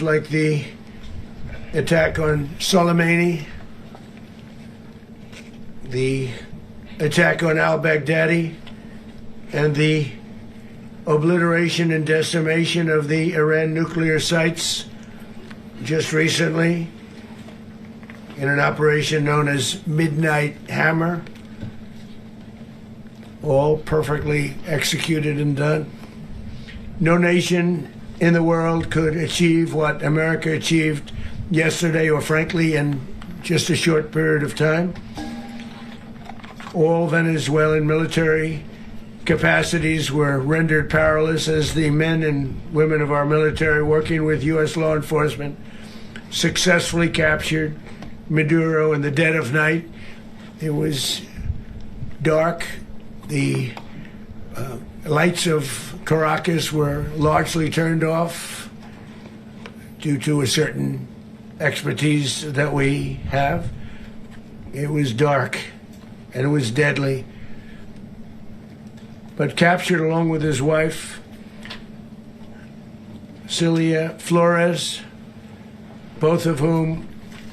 like the attack on Soleimani, the attack on al-Baghdadi, and the obliteration and decimation of the Iran nuclear sites just recently in an operation known as Midnight Hammer, all perfectly executed and done. No nation in the world could achieve what America achieved yesterday, or frankly in just a short period of time. All Venezuelan military capacities were rendered powerless as the men and women of our military, working with U.S. law enforcement, successfully captured Maduro in the dead of night. It was dark. The lights of Caracas were largely turned off due to a certain expertise that we have. It was dark and it was deadly. But captured along with his wife, Celia Flores, both of whom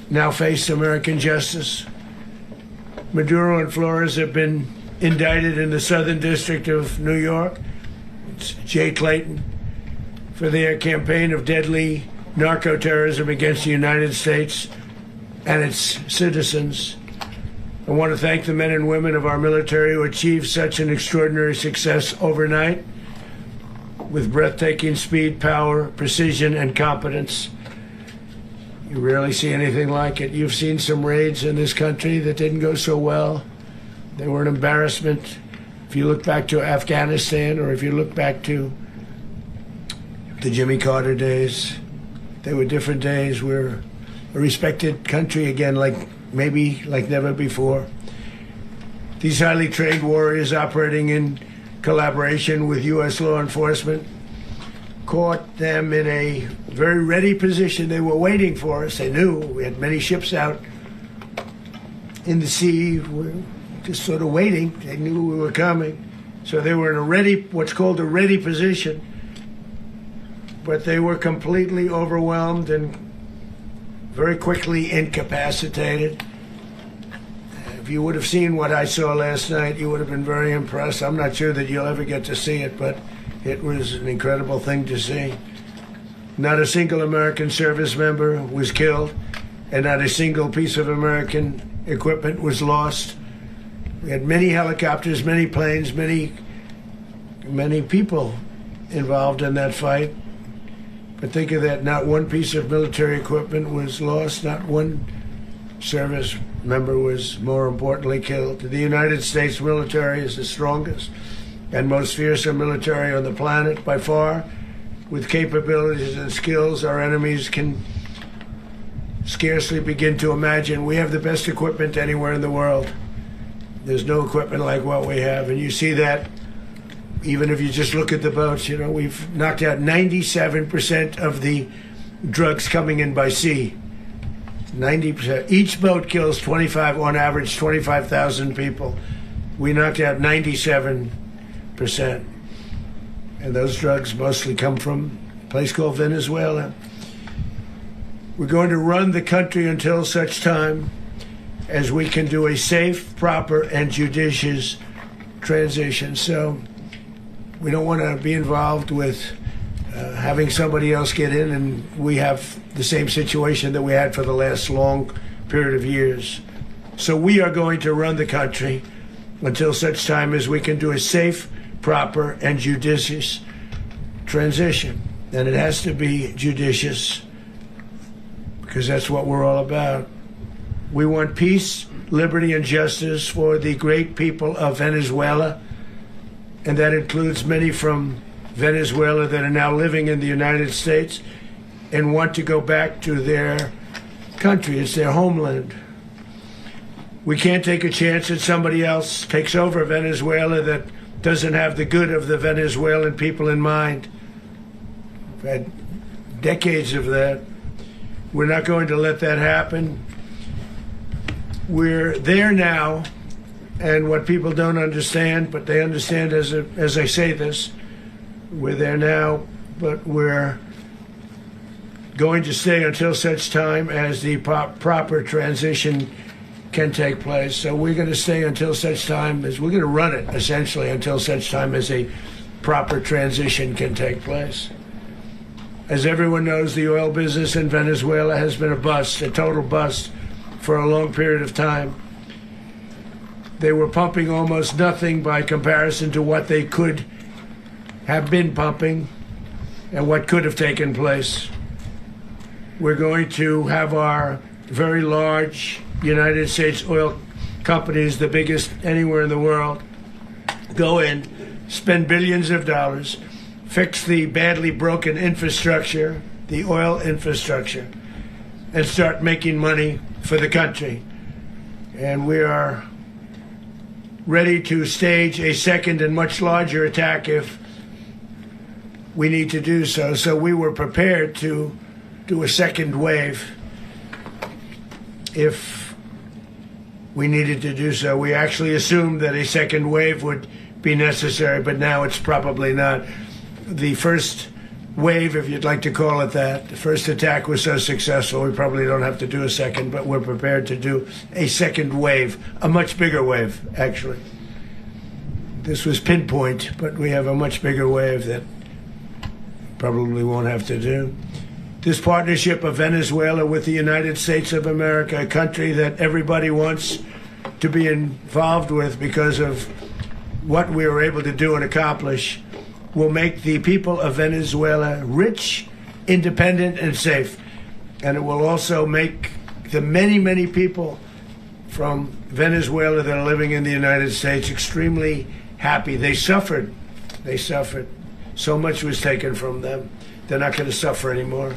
now face American justice. Maduro and Flores have been indicted in the Southern District of New York. It's Jay Clayton, for their campaign of deadly narco-terrorism against the United States and its citizens. I want to thank the men and women of our military who achieved such an extraordinary success overnight with breathtaking speed, power, precision, and competence. You rarely see anything like it. You've seen some raids in this country that didn't go so well. They were an embarrassment. If you look back to Afghanistan, or if you look back to the Jimmy Carter days, they were different days. We're a respected country again, maybe like never before. These highly trained warriors, operating in collaboration with U.S. law enforcement, caught them in a very ready position. They were waiting for us. They knew we had many ships out in the sea. We're just sort of waiting. They knew we were coming. So they were in what's called a ready position. But they were completely overwhelmed and very quickly incapacitated. If you would have seen what I saw last night, you would have been very impressed. I'm not sure that you'll ever get to see it, but it was an incredible thing to see. Not a single American service member was killed, and not a single piece of American equipment was lost. We had many helicopters, many planes, many people involved in that fight. But think of that, not one piece of military equipment was lost, not one service member was, more importantly, killed. The United States military is the strongest and most fearsome military on the planet by far, with capabilities and skills our enemies can scarcely begin to imagine. We have the best equipment anywhere in the world. There's no equipment like what we have, and you see that even if you just look at the boats. You know, we've knocked out 97% of the drugs coming in by sea. 90%. Each boat kills on average 25,000 people. We knocked out 97%. And those drugs mostly come from a place called Venezuela. We're going to run the country until such time as we can do a safe, proper, and judicious transition. So we don't want to be involved with having somebody else get in, and we have the same situation that we had for the last long period of years. So we are going to run the country until such time as we can do a safe, proper, and judicious transition. And it has to be judicious, because that's what we're all about. We want peace, liberty, and justice for the great people of Venezuela, and that includes many from Venezuela that are now living in the United States and want to go back to their country. It's their homeland. We can't take a chance that somebody else takes over Venezuela that doesn't have the good of the Venezuelan people in mind. We've had decades of that. We're not going to let that happen. We're there now, and what people don't understand, but they understand as I say this, we're there now, but we're going to stay until such time as the proper transition can take place. So we're going to stay until such time as we're going to run it, essentially, until such time as a proper transition can take place. As everyone knows, the oil business in Venezuela has been a bust, a total bust, for a long period of time. They were pumping almost nothing by comparison to what they could have been pumping and what could have taken place. We're going to have our very large United States oil companies, the biggest anywhere in the world, go in, spend billions of dollars, fix the badly broken infrastructure, the oil infrastructure, and start making money for the country. And we are ready to stage a second and much larger attack if we need to do so. So we were prepared to do a second wave if we needed to do so. We actually assumed that a second wave would be necessary, but now it's probably not. The first wave, if you'd like to call it that, the first attack was so successful, we probably don't have to do a second, but we're prepared to do a second wave, a much bigger wave, actually. This was pinpoint, but we have a much bigger wave that probably won't have to do. This partnership of Venezuela with the United States of America, a country that everybody wants to be involved with because of what we were able to do and accomplish, will make the people of Venezuela rich, independent, and safe. And it will also make the many, many people from Venezuela that are living in the United States extremely happy. They suffered. They suffered. So much was taken from them. They're not going to suffer anymore.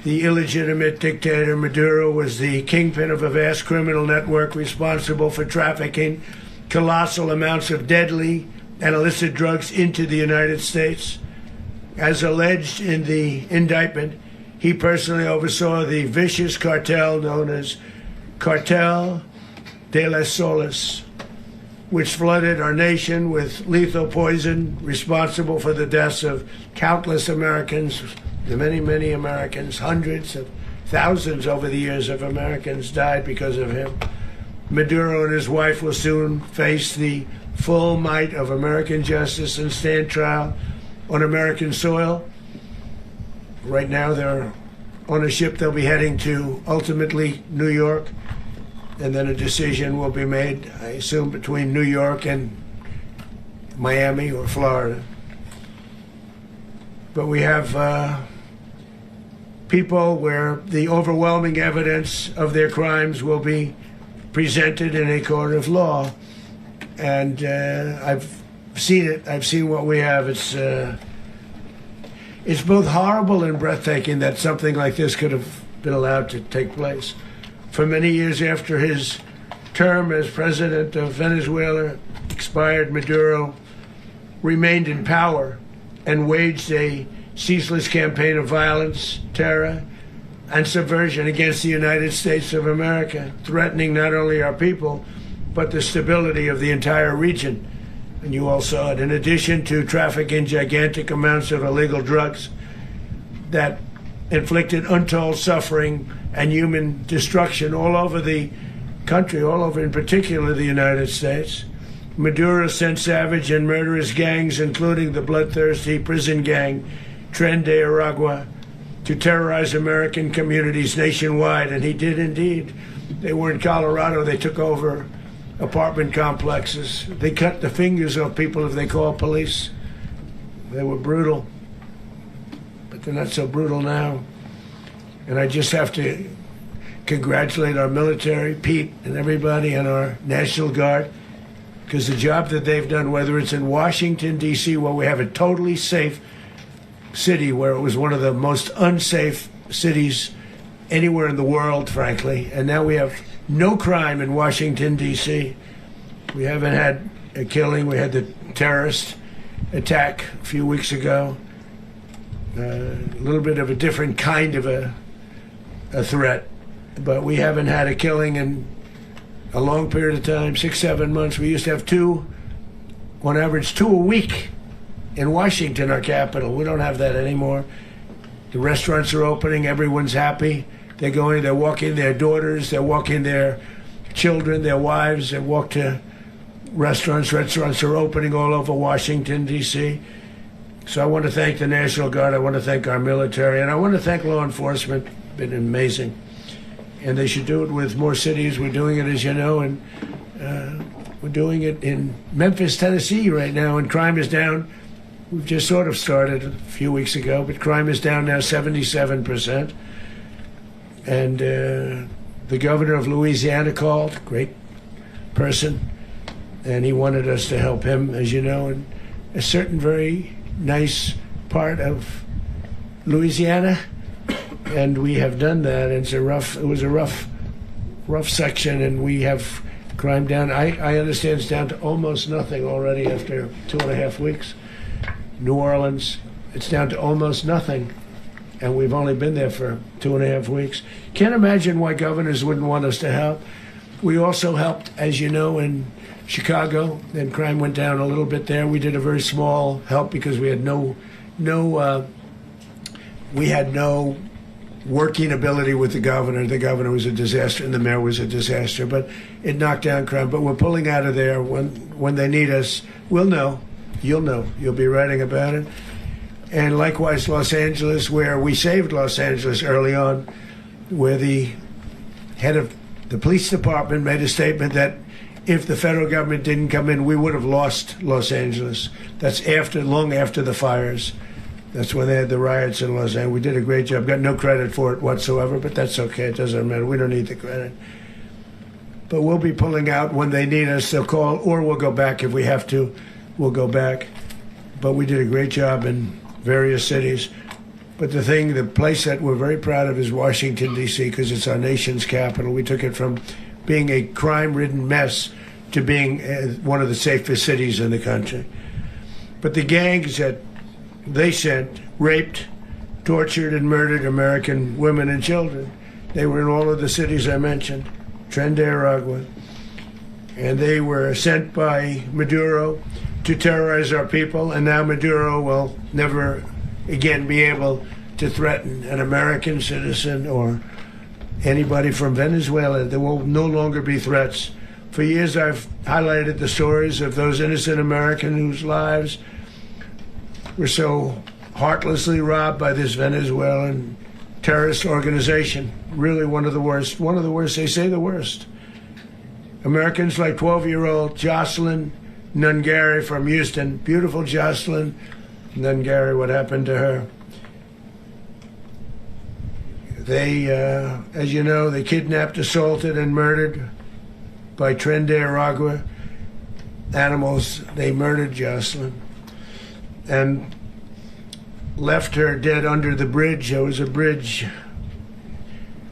The illegitimate dictator Maduro was the kingpin of a vast criminal network responsible for trafficking colossal amounts of deadly and illicit drugs into the United States. As alleged in the indictment, he personally oversaw the vicious cartel known as Cartel de las Solas, which flooded our nation with lethal poison, responsible for the deaths of countless Americans, the many, many Americans. Hundreds of thousands over the years of Americans died because of him. Maduro and his wife will soon face the full might of American justice and stand trial on American soil. Right now they're on a ship. They'll be heading to, ultimately, New York, and then a decision will be made, I assume, between New York and Miami or Florida. But we have people where the overwhelming evidence of their crimes will be presented in a court of law. And I've seen it. I've seen what we have. It's both horrible and breathtaking that something like this could have been allowed to take place. For many years after his term as president of Venezuela expired, Maduro remained in power and waged a ceaseless campaign of violence, terror, and subversion against the United States of America, threatening not only our people, but the stability of the entire region. And you all saw it. In addition to trafficking gigantic amounts of illegal drugs that inflicted untold suffering and human destruction all over the country, all over, in particular, the United States, Maduro sent savage and murderous gangs, including the bloodthirsty prison gang Tren de Aragua, to terrorize American communities nationwide. And he did indeed. They were in Colorado. They took over apartment complexes. They cut the fingers off people if they called police. They were brutal. But they're not so brutal now. And I just have to congratulate our military, Pete and everybody, and our National Guard, because the job that they've done, whether it's in Washington, D.C., where we have a totally safe city, where it was one of the most unsafe cities anywhere in the world, frankly, and now we have no crime in Washington, D.C. We haven't had a killing. We had the terrorist attack a few weeks ago. A little bit of a different kind of a threat, but we haven't had a killing in a long period of time, 6-7 months. We used to have two, on average, 2 a week in Washington, our capital. We don't have that anymore. The restaurants are opening. Everyone's happy. They're walking their daughters. They're walking their children, their wives. They walk to restaurants. Restaurants are opening all over Washington, D.C. So I want to thank the National Guard. I want to thank our military. And I want to thank law enforcement. It's been amazing. And they should do it with more cities. We're doing it, as you know, and we're doing it in Memphis, Tennessee right now, and crime is down. We've just sort of started a few weeks ago, but crime is down now 77%. And the governor of Louisiana called, great person, and he wanted us to help him, as you know, in a certain very nice part of Louisiana, and we have done that. It was a rough section, and we have crime down. I understand it's down to almost nothing already after 2.5 weeks. New Orleans, it's down to almost nothing, and we've only been there for 2.5 weeks. Can't imagine why governors wouldn't want us to help. We also helped, as you know, in Chicago, and crime went down a little bit there. We did a very small help because we had no working ability with the governor. The governor was a disaster, and the mayor was a disaster. But it knocked down crime. But we're pulling out of there when they need us. We'll know. You'll know. You'll be writing about it. And likewise, Los Angeles, where we saved Los Angeles early on, where the head of the police department made a statement that if the federal government didn't come in, we would have lost Los Angeles. That's long after the fires. That's when they had the riots in Los Angeles. We did a great job. Got no credit for it whatsoever, but that's okay. It doesn't matter. We don't need the credit. But we'll be pulling out when they need us. They'll call, or we'll go back if we have to. We'll go back. But we did a great job in various cities. But the place that we're very proud of is Washington, D.C., because it's our nation's capital. We took it from being a crime-ridden mess to being one of the safest cities in the country. But the gangs that they sent raped, tortured, and murdered American women and children. They were in all of the cities I mentioned, Tren de Aragua. And they were sent by Maduro to terrorize our people, and now Maduro will never again be able to threaten an American citizen or anybody from Venezuela. There will no longer be threats. For years I've highlighted the stories of those innocent Americans whose lives were so heartlessly robbed by this Venezuelan terrorist organization. Really one of the worst, they say the worst. Americans like 12-year-old Jocelyn Nungari from Houston, beautiful Jocelyn Nungari, what happened to her? They, as you know, they kidnapped, assaulted, and murdered by Tren de Aragua animals. They murdered Jocelyn and left her dead under the bridge. There was a bridge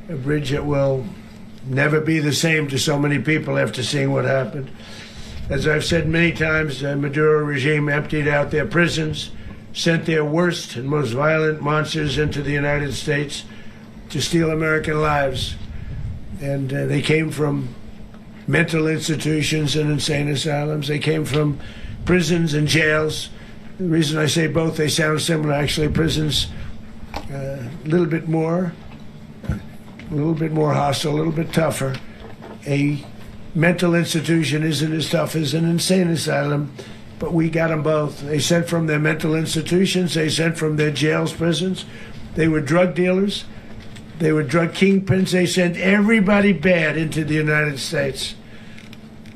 that will never be the same to so many people after seeing what happened. As I've said many times, the Maduro regime emptied out their prisons, sent their worst and most violent monsters into the United States to steal American lives. And they came from mental institutions and insane asylums. They came from prisons and jails. The reason I say both, they sound similar. Actually, prisons a little bit more hostile, a little bit tougher. A mental institution isn't as tough as an insane asylum, but we got them both. They sent from their mental institutions. They sent from their jails, prisons. They were drug dealers. They were drug kingpins. They sent everybody bad into the United States,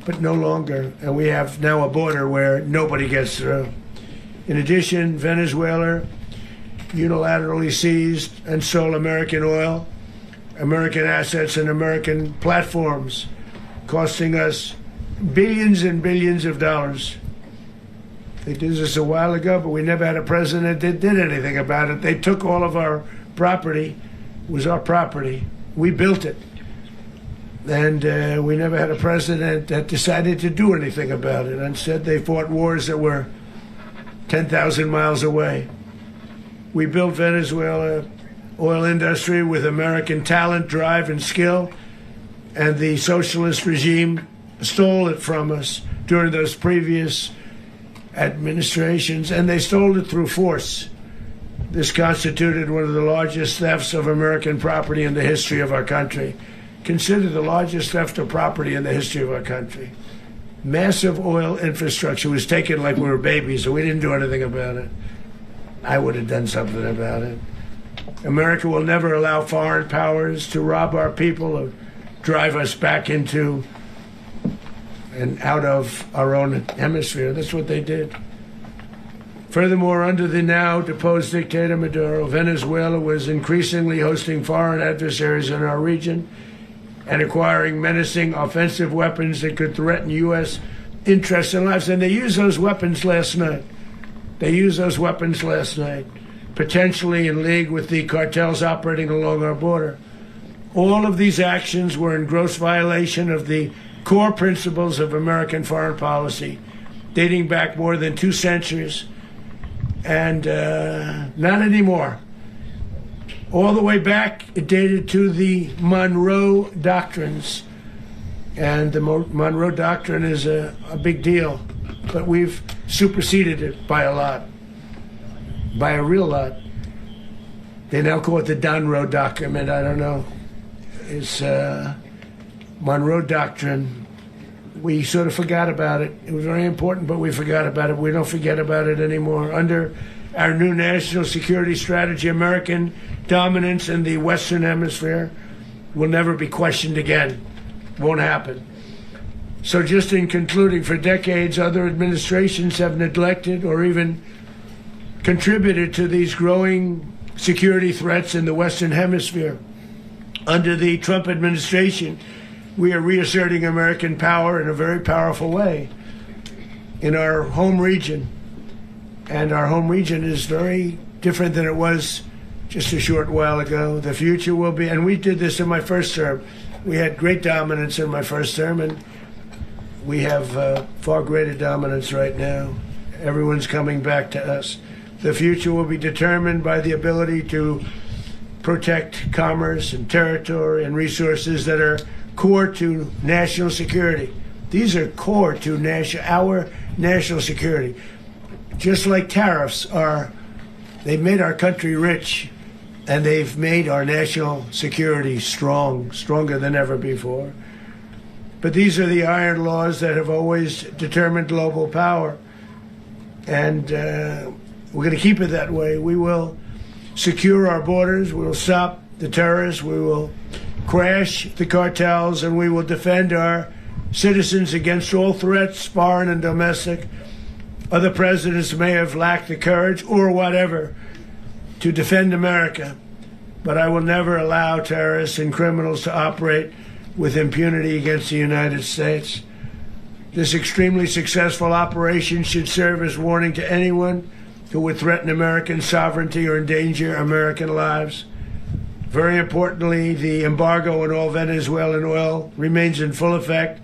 but no longer. And we have now a border where nobody gets through. In addition, Venezuela unilaterally seized and sold American oil, American assets, and American platforms, costing us billions and billions of dollars. They did this a while ago, but we never had a president that did anything about it. They took all of our property. It was our property. We built it. And we never had a president that decided to do anything about it. Instead, they fought wars that were 10,000 miles away. We built Venezuela oil industry with American talent, drive, and skill, and the socialist regime stole it from us during those previous administrations, and they stole it through force. This constituted one of the largest thefts of American property in the history of our country. Considered the largest theft of property in the history of our country. Massive oil infrastructure was taken like we were babies, and we didn't do anything about it. I would have done something about it. America will never allow foreign powers to rob our people or drive us back into and out of our own hemisphere. That's what they did. Furthermore, under the now deposed dictator Maduro, Venezuela was increasingly hosting foreign adversaries in our region and acquiring menacing offensive weapons that could threaten U.S. interests and lives. And they used those weapons last night. Potentially in league with the cartels operating along our border. All of these actions were in gross violation of the core principles of American foreign policy, dating back more than 2 centuries. And not anymore. All the way back, it dated to the Monroe Doctrines. And the Monroe Doctrine is a big deal. But we've superseded it by a lot. By a real lot. They now call it the Monroe Document. I don't know. It's Monroe Doctrine. We sort of forgot about it. It was very important, but we forgot about it. We don't forget about it anymore. Under our new national security strategy, American dominance in the Western Hemisphere will never be questioned again. Won't happen. So just in concluding, for decades, other administrations have neglected or even contributed to these growing security threats in the Western Hemisphere. Under the Trump administration, we are reasserting American power in a very powerful way in our home region. And our home region is very different than it was just a short while ago. The future will be, and we did this in my first term. We had great dominance in my first term, and we have far greater dominance right now. Everyone's coming back to us. The future will be determined by the ability to protect commerce and territory and resources that are core to national security. These are core to our national security. Just like tariffs are, they've made our country rich, and they've made our national security stronger than ever before. But these are the iron laws that have always determined global power. And we're going to keep it that way. We will secure our borders. We will stop the terrorists. We will crash the cartels, and we will defend our citizens against all threats, foreign and domestic. Other presidents may have lacked the courage or whatever to defend America, but I will never allow terrorists and criminals to operate with impunity against the United States. This extremely successful operation should serve as warning to anyone who would threaten American sovereignty or endanger American lives. Very importantly, the embargo on all Venezuelan oil remains in full effect.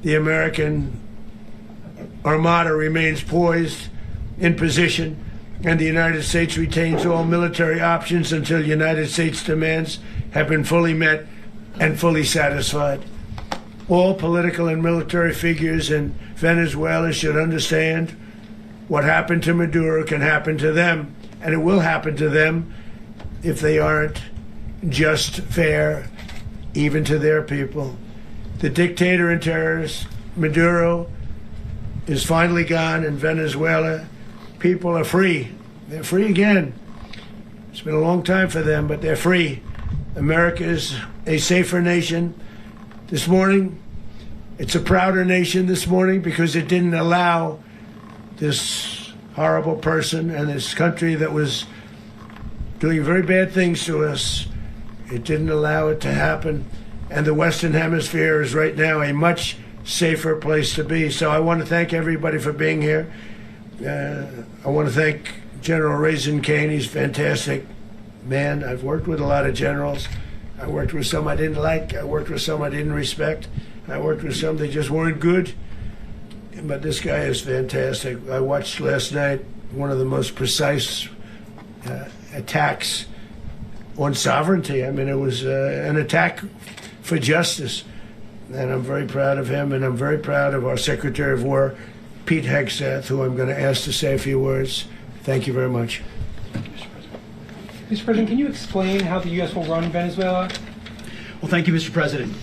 The American Armada remains poised in position, and the United States retains all military options until United States demands have been fully met and fully satisfied. All political and military figures in Venezuela should understand what happened to Maduro can happen to them, and it will happen to them if they aren't just fair, even to their people. The dictator and terrorist, Maduro, is finally gone in Venezuela. People are free. They're free again. It's been a long time for them, but they're free. America is a safer nation. This morning, it's a prouder nation this morning because it didn't allow this horrible person and this country that was doing very bad things to us. It didn't allow it to happen. And the Western Hemisphere is right now a much safer place to be. So I want to thank everybody for being here. I want to thank General Raisin Kane. He's a fantastic man. I've worked with a lot of generals. I worked with some I didn't like. I worked with some I didn't respect. I worked with some that just weren't good. But this guy is fantastic. I watched last night one of the most precise attacks on sovereignty. I mean, it was an attack for justice. And I'm very proud of him, and I'm very proud of our Secretary of War, Pete Hegseth, who I'm going to ask to say a few words. Thank you very much. Thank you, Mr. President. Mr. President, can you explain how the U.S. will run Venezuela? Well, thank you, Mr. President.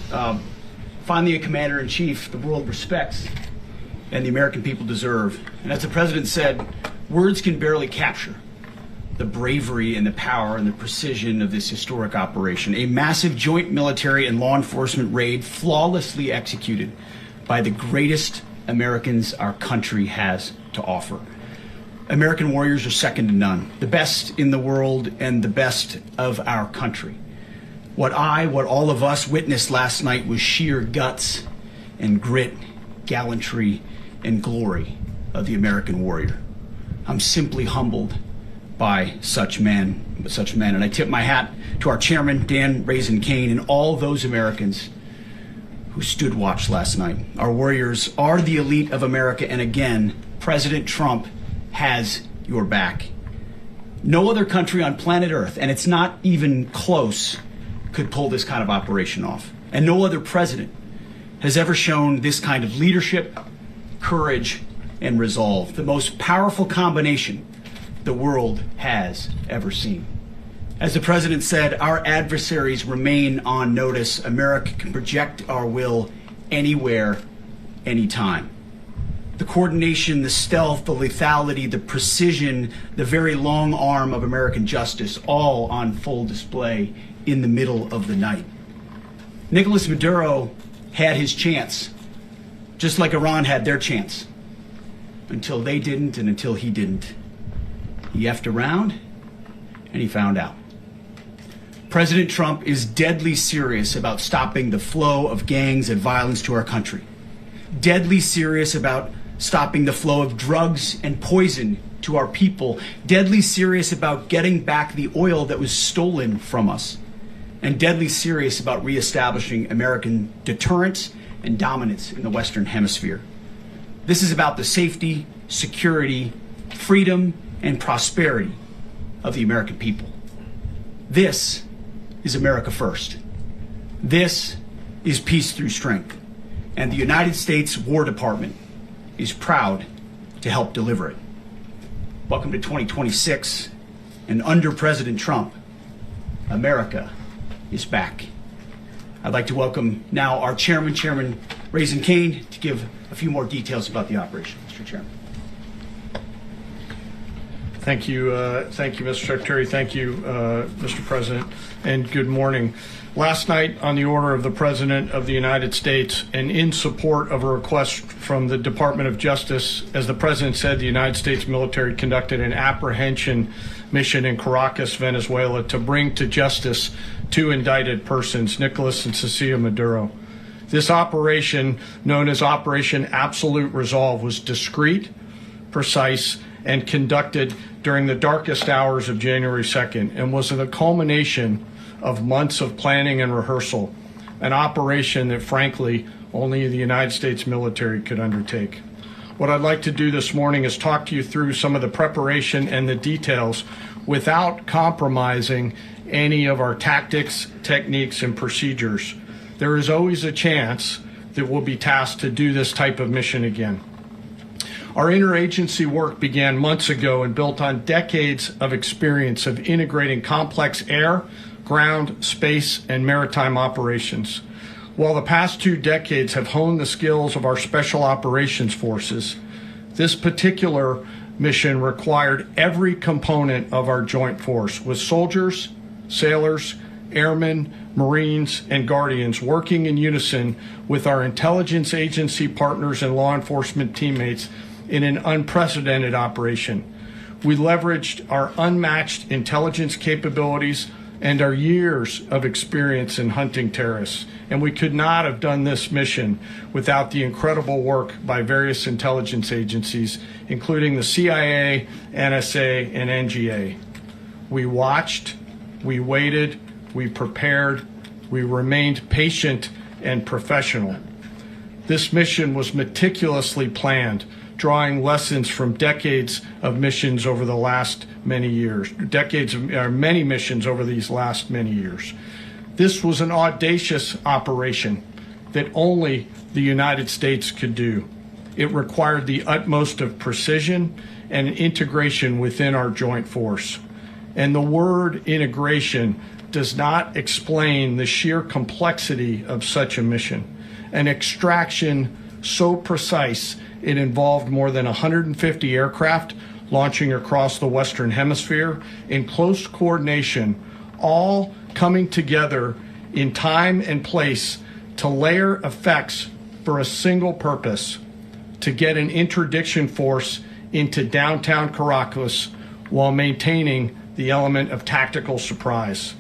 Finally, a commander-in-chief the world respects and the American people deserve. And as the President said, words can barely capture the bravery and the power and the precision of this historic operation. A massive joint military and law enforcement raid flawlessly executed by the greatest Americans our country has to offer. American warriors are second to none, the best in the world and the best of our country. What all of us witnessed last night was sheer guts and grit, gallantry and glory of the American warrior. I'm simply humbled by such men, and I tip my hat to our chairman, Dan Raisin Kane, and all those Americans who stood watch last night. Our warriors are the elite of America, and again, President Trump has your back. No other country on planet Earth, and it's not even close, could pull this kind of operation off. And no other president has ever shown this kind of leadership, courage, and resolve. The most powerful combination the world has ever seen. As the President said, our adversaries remain on notice. America can project our will anywhere, anytime. The coordination, the stealth, the lethality, the precision, the very long arm of American justice, all on full display in the middle of the night. Nicolas Maduro had his chance, just like Iran had their chance, until they didn't and until he didn't. He effed around and he found out. President Trump is deadly serious about stopping the flow of gangs and violence to our country. Deadly serious about stopping the flow of drugs and poison to our people. Deadly serious about getting back the oil that was stolen from us. And deadly serious about reestablishing American deterrence and dominance in the Western Hemisphere. This is about the safety, security, freedom, and prosperity of the American people. This is America first. This is peace through strength. And the United States War Department is proud to help deliver it. Welcome to 2026, and under President Trump, America is back. I'd like to welcome now our Chairman Raisin Kane, to give a few more details about the operation. Mr. Chairman. Thank you, Mr. Secretary. Thank you, Mr. President, and good morning. Last night, on the order of the President of the United States and in support of a request from the Department of Justice, as the President said, the United States military conducted an apprehension mission in Caracas, Venezuela, to bring to justice two indicted persons, Nicolas and Cecilia Maduro. This operation, known as Operation Absolute Resolve, was discreet, precise, and conducted during the darkest hours of January 2nd, and was the culmination of months of planning and rehearsal, an operation that, frankly, only the United States military could undertake. What I'd like to do this morning is talk to you through some of the preparation and the details without compromising any of our tactics, techniques, and procedures. There is always a chance that we'll be tasked to do this type of mission again. Our interagency work began months ago and built on decades of experience of integrating complex air, ground, space, and maritime operations. While the past 2 decades have honed the skills of our special operations forces, this particular mission required every component of our joint force, with soldiers, sailors, airmen, Marines, and Guardians working in unison with our intelligence agency partners and law enforcement teammates in an unprecedented operation. We leveraged our unmatched intelligence capabilities and our years of experience in hunting terrorists, and we could not have done this mission without the incredible work by various intelligence agencies, including the CIA, NSA, and NGA. We watched, we waited, we prepared, we remained patient and professional. This mission was meticulously planned, drawing lessons from decades of missions over the last many years, many missions over these last many years. This was an audacious operation that only the United States could do. It required the utmost of precision and integration within our joint force. And the word integration does not explain the sheer complexity of such a mission. An extraction so precise it involved more than 150 aircraft launching across the Western Hemisphere in close coordination, all coming together in time and place to layer effects for a single purpose: to get an interdiction force into downtown Caracas while maintaining the element of tactical surprise.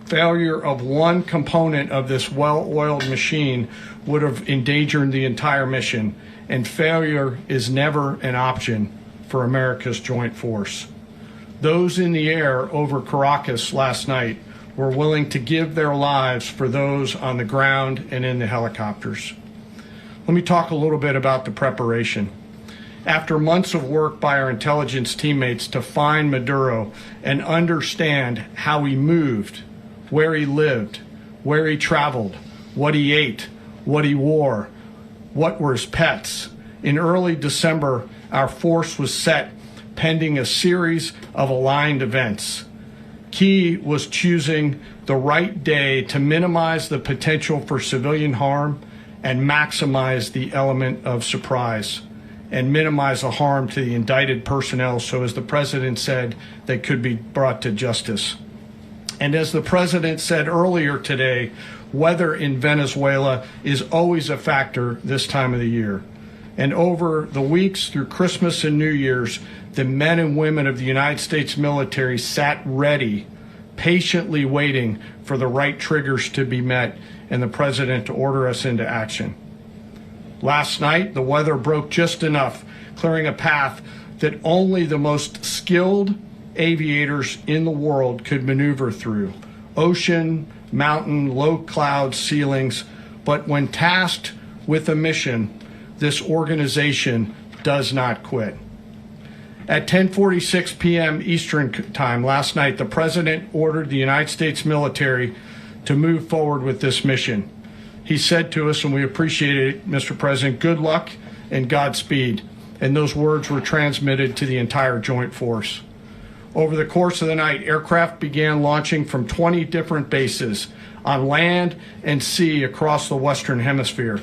Failure of one component of this well-oiled machine would have endangered the entire mission, and failure is never an option for America's joint force. Those in the air over Caracas last night were willing to give their lives for those on the ground and in the helicopters. Let me talk a little bit about the preparation. After months of work by our intelligence teammates to find Maduro and understand how he moved, where he lived, where he traveled, what he ate, what he wore, what were his pets, in early December, our force was set pending a series of aligned events. Key was choosing the right day to minimize the potential for civilian harm and maximize the element of surprise, and minimize the harm to the indicted personnel so, as the president said, they could be brought to justice. And as the president said earlier today, weather in Venezuela is always a factor this time of the year. And over the weeks through Christmas and New Year's, the men and women of the United States military sat ready, patiently waiting for the right triggers to be met and the president to order us into action. Last night, the weather broke just enough, clearing a path that only the most skilled aviators in the world could maneuver through. Ocean, mountain, low cloud ceilings. But when tasked with a mission, this organization does not quit. At 10:46 p.m. Eastern Time last night, the president ordered the United States military to move forward with this mission. He said to us, and we appreciate it, Mr. President, good luck and Godspeed. And those words were transmitted to the entire joint force. Over the course of the night, aircraft began launching from 20 different bases on land and sea across the Western Hemisphere.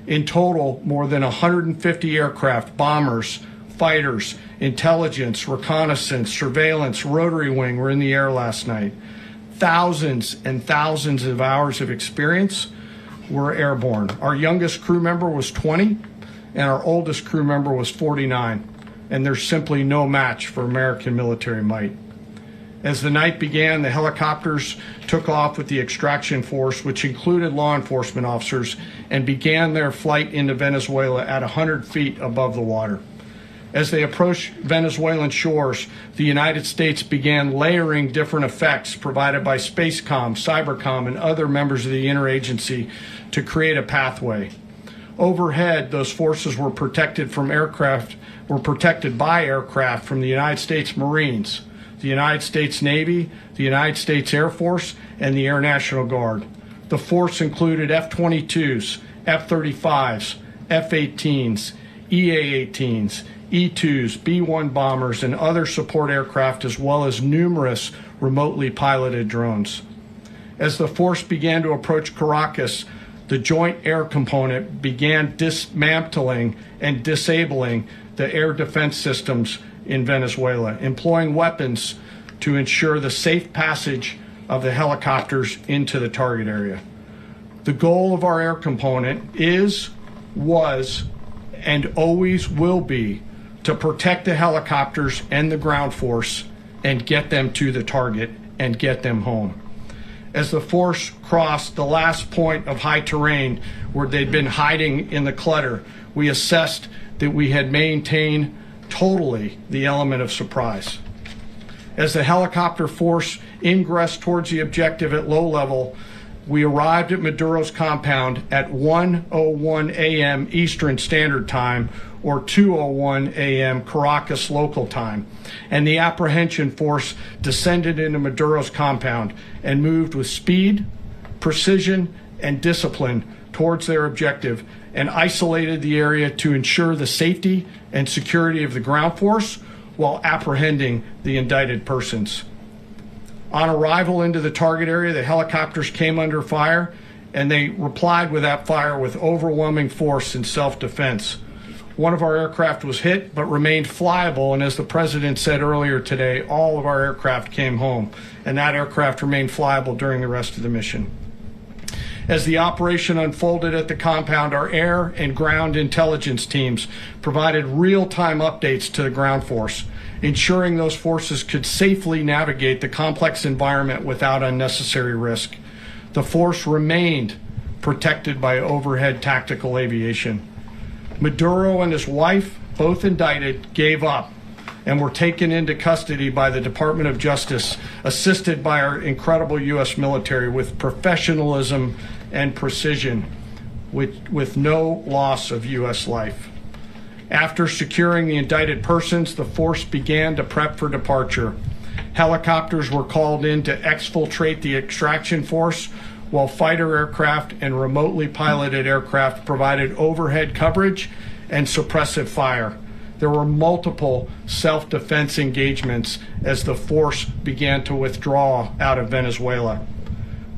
In total, more than 150 aircraft, bombers, fighters, intelligence, reconnaissance, surveillance, rotary wing were in the air last night. Thousands and thousands of hours of experience were airborne. Our youngest crew member was 20, and our oldest crew member was 49, and there's simply no match for American military might. As the night began, the helicopters took off with the extraction force, which included law enforcement officers, and began their flight into Venezuela at 100 feet above the water. As they approached Venezuelan shores, the United States began layering different effects provided by Spacecom, Cybercom, and other members of the interagency to create a pathway. Overhead, those forces were protected by aircraft from the United States Marines, the United States Navy, the United States Air Force, and the Air National Guard. The force included F-22s, F-35s, F-18s, EA-18s, E-2s, B-1 bombers, and other support aircraft, as well as numerous remotely piloted drones. As the force began to approach Caracas, the Joint Air Component began dismantling and disabling the air defense systems in Venezuela, employing weapons to ensure the safe passage of the helicopters into the target area. The goal of our air component was, and always will be to protect the helicopters and the ground force and get them to the target and get them home. As the force crossed the last point of high terrain where they'd been hiding in the clutter, we assessed that we had maintained totally the element of surprise. As the helicopter force ingressed towards the objective at low level, we arrived at Maduro's compound at 1:01 a.m. Eastern Standard Time, or 2:01 a.m. Caracas local time, and the apprehension force descended into Maduro's compound and moved with speed, precision, and discipline towards their objective, and isolated the area to ensure the safety and security of the ground force while apprehending the indicted persons. On arrival into the target area, the helicopters came under fire, and they replied with that fire with overwhelming force in self-defense. One of our aircraft was hit but remained flyable, and as the president said earlier today, all of our aircraft came home, and that aircraft remained flyable during the rest of the mission. As the operation unfolded at the compound, our air and ground intelligence teams provided real-time updates to the ground force, ensuring those forces could safely navigate the complex environment without unnecessary risk. The force remained protected by overhead tactical aviation. Maduro and his wife, both indicted, gave up and were taken into custody by the Department of Justice, assisted by our incredible U.S. military with professionalism and precision, with no loss of U.S. life. After securing the indicted persons, the force began to prep for departure. Helicopters were called in to exfiltrate the extraction force, while fighter aircraft and remotely piloted aircraft provided overhead coverage and suppressive fire. There were multiple self-defense engagements as the force began to withdraw out of Venezuela.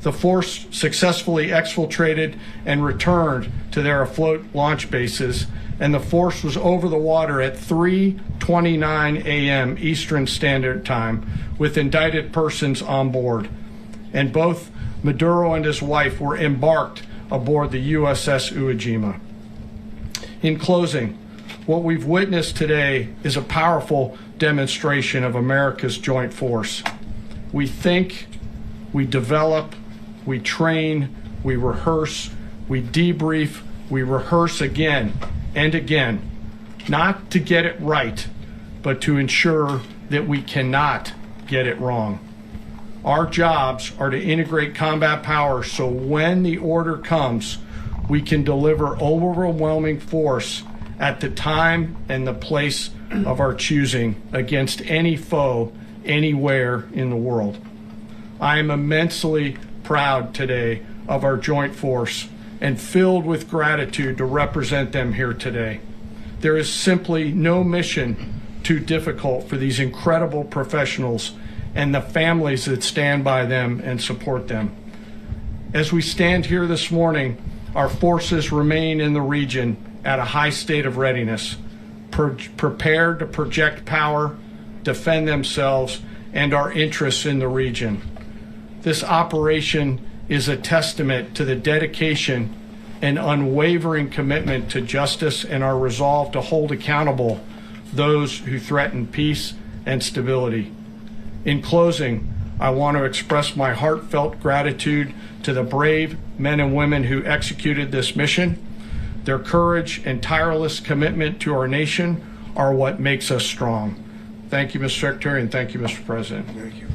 The force successfully exfiltrated and returned to their afloat launch bases, and the force was over the water at 3:29 a.m. Eastern Standard Time with indicted persons on board. And both Maduro and his wife were embarked aboard the USS Iwo Jima. In closing, what we've witnessed today is a powerful demonstration of America's joint force. We think, we develop, we train, we rehearse, we debrief, we rehearse again and again, not to get it right, but to ensure that we cannot get it wrong. Our jobs are to integrate combat power so when the order comes, we can deliver overwhelming force at the time and the place of our choosing against any foe anywhere in the world. I am immensely proud today of our joint force and filled with gratitude to represent them here today. There is simply no mission too difficult for these incredible professionals and the families that stand by them and support them. As we stand here this morning, our forces remain in the region at a high state of readiness, prepared to project power, defend themselves, and our interests in the region. This operation is a testament to the dedication and unwavering commitment to justice and our resolve to hold accountable those who threaten peace and stability. In closing, I want to express my heartfelt gratitude to the brave men and women who executed this mission. Their courage and tireless commitment to our nation are what makes us strong. Thank you, Mr. Secretary, and thank you, Mr. President. Thank you very much.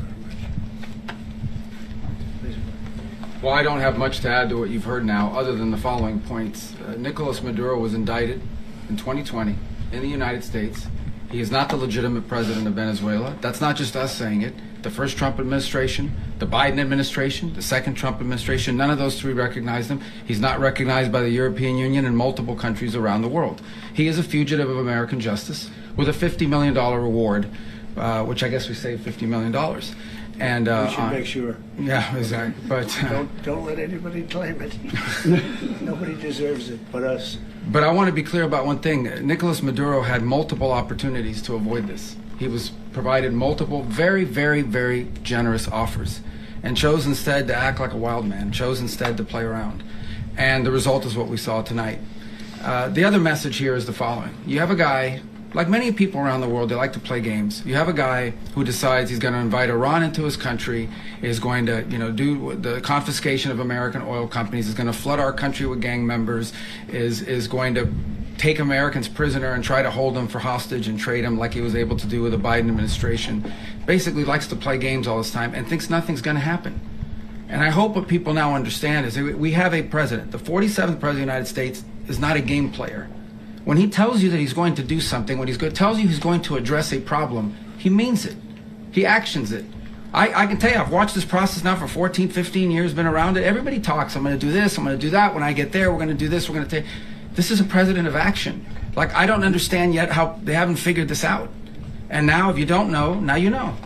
Well, I don't have much to add to what you've heard now, other than the following points. Nicolas Maduro was indicted in 2020 in the United States. He is not the legitimate president of Venezuela. That's not just us saying it. The first Trump administration, the Biden administration, the second Trump administration, none of those three recognized him. He's not recognized by the European Union and multiple countries around the world. He is a fugitive of American justice with a $50 million reward, which I guess we saved $50 million. And We should make sure. Yeah, exactly. But Don't let anybody claim it. Nobody deserves it but us. But I want to be clear about one thing. Nicolas Maduro had multiple opportunities to avoid this. He was provided multiple very, very, very generous offers and chose instead to act like a wild man, chose instead to play around. And the result is what we saw tonight. The other message here is the following. You have a guy, like many people around the world, they like to play games. You have a guy who decides he's going to invite Iran into his country, is going to, do the confiscation of American oil companies, is going to flood our country with gang members, is going to take Americans prisoner and try to hold them for hostage and trade them like he was able to do with the Biden administration. Basically likes to play games all this time and thinks nothing's going to happen. And I hope what people now understand is that we have a president. The 47th president of the United States is not a game player. When he tells you that he's going to do something, when tells you he's going to address a problem, he means it. He actions it. I can tell you, I've watched this process now for 14, 15 years, been around it. Everybody talks, I'm going to do this, I'm going to do that. When I get there, we're going to do this, we're going to take... This is a president of action. Like, I don't understand yet how they haven't figured this out. And now, if you don't know, now you know.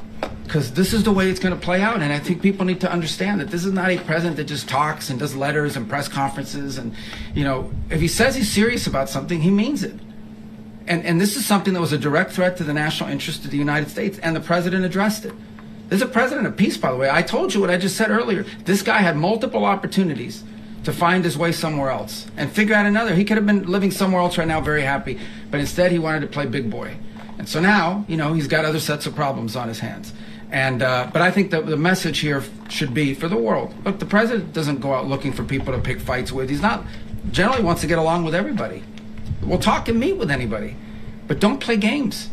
because this is the way it's going to play out. And I think people need to understand that this is not a president that just talks and does letters and press conferences. And, if he says he's serious about something, he means it. And this is something that was a direct threat to the national interest of the United States, and the president addressed it. This is a president of peace, by the way. I told you what I just said earlier. This guy had multiple opportunities to find his way somewhere else and figure out another. He could have been living somewhere else right now, very happy, but instead he wanted to play big boy. And so now, he's got other sets of problems on his hands. And but I think that the message here should be for the world. Look, the president doesn't go out looking for people to pick fights with. He's not generally wants to get along with everybody. We'll talk and meet with anybody, but don't play games.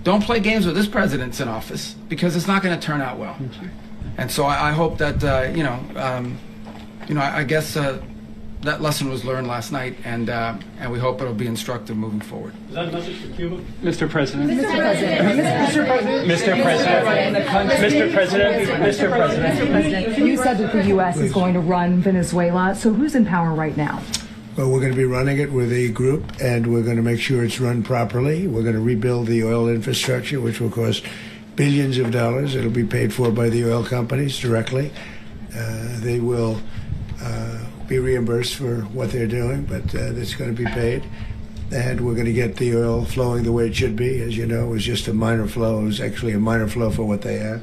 Don't play games with this president's in office, because it's not going to turn out well. And so I hope that I guess that lesson was learned last night, and we hope it'll be instructive moving forward. Is that a message for Cuba? Mr. President. Mr. President. You said that the U.S. is going to run Venezuela. So who's in power right now? Well, we're going to be running it with a group, and we're going to make sure it's run properly. We're going to rebuild the oil infrastructure, which will cost billions of dollars. It'll be paid for by the oil companies directly. They will be reimbursed for what they're doing, but it's going to be paid. And we're going to get the oil flowing the way it should be. As you know, it was just a minor flow. It was actually a minor flow for what they have.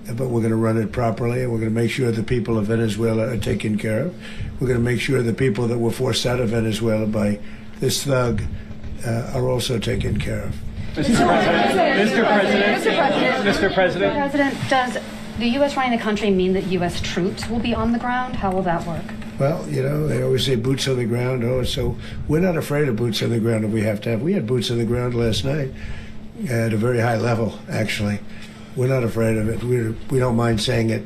But we're going to run it properly, and we're going to make sure the people of Venezuela are taken care of. We're going to make sure the people that were forced out of Venezuela by this thug are also taken care of. Mr. President. Does the U.S. running the country mean that U.S. troops will be on the ground? How will that work? Well, they always say boots on the ground. So we're not afraid of boots on the ground if we have to have. We had boots on the ground last night at a very high level, actually. We're not afraid of it. We don't mind saying it,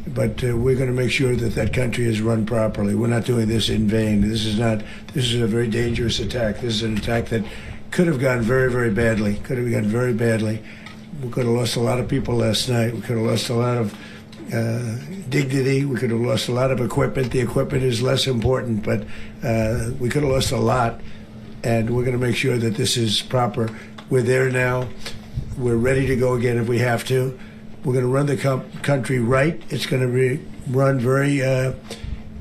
but we're going to make sure that that country is run properly. We're not doing this in vain. This is a very dangerous attack. This is an attack that could have gone very, very badly. Could have gone very badly. We could have lost a lot of people last night. We could have lost a lot of dignity. We could have lost a lot of equipment. The equipment is less important, but we could have lost a lot, and we're going to make sure that this is proper. We're there now. We're ready to go again if we have to. We're going to run the country right. It's going to be run very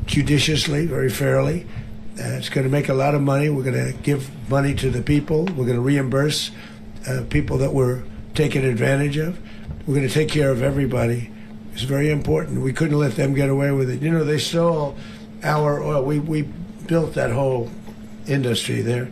judiciously, very fairly. It's going to make a lot of money. We're going to give money to the people. We're going to reimburse people that were taken advantage of. We're going to take care of everybody. It's very important. We couldn't let them get away with it. They stole our oil. We built that whole industry there,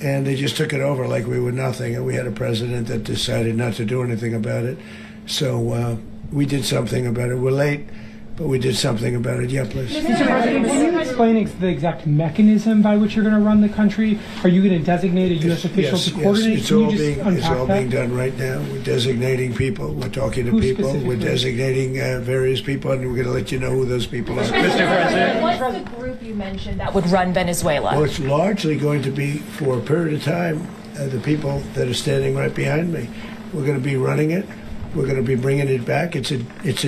and they just took it over like we were nothing. And we had a president that decided not to do anything about it. So we did something about it. We're late, but we did something about it. Yeah, please. Mr. President, can you explain the exact mechanism by which you're going to run the country? Are you going to designate a U.S. official to coordinate? Yes, it's all being done right now. We're designating people. We're talking to people. We're designating various people, and we're going to let you know who those people are. Mr. President. What's the group you mentioned that would run Venezuela? Well, it's largely going to be, for a period of time, the people that are standing right behind me. We're going to be running it. We're going to be bringing it back. It's a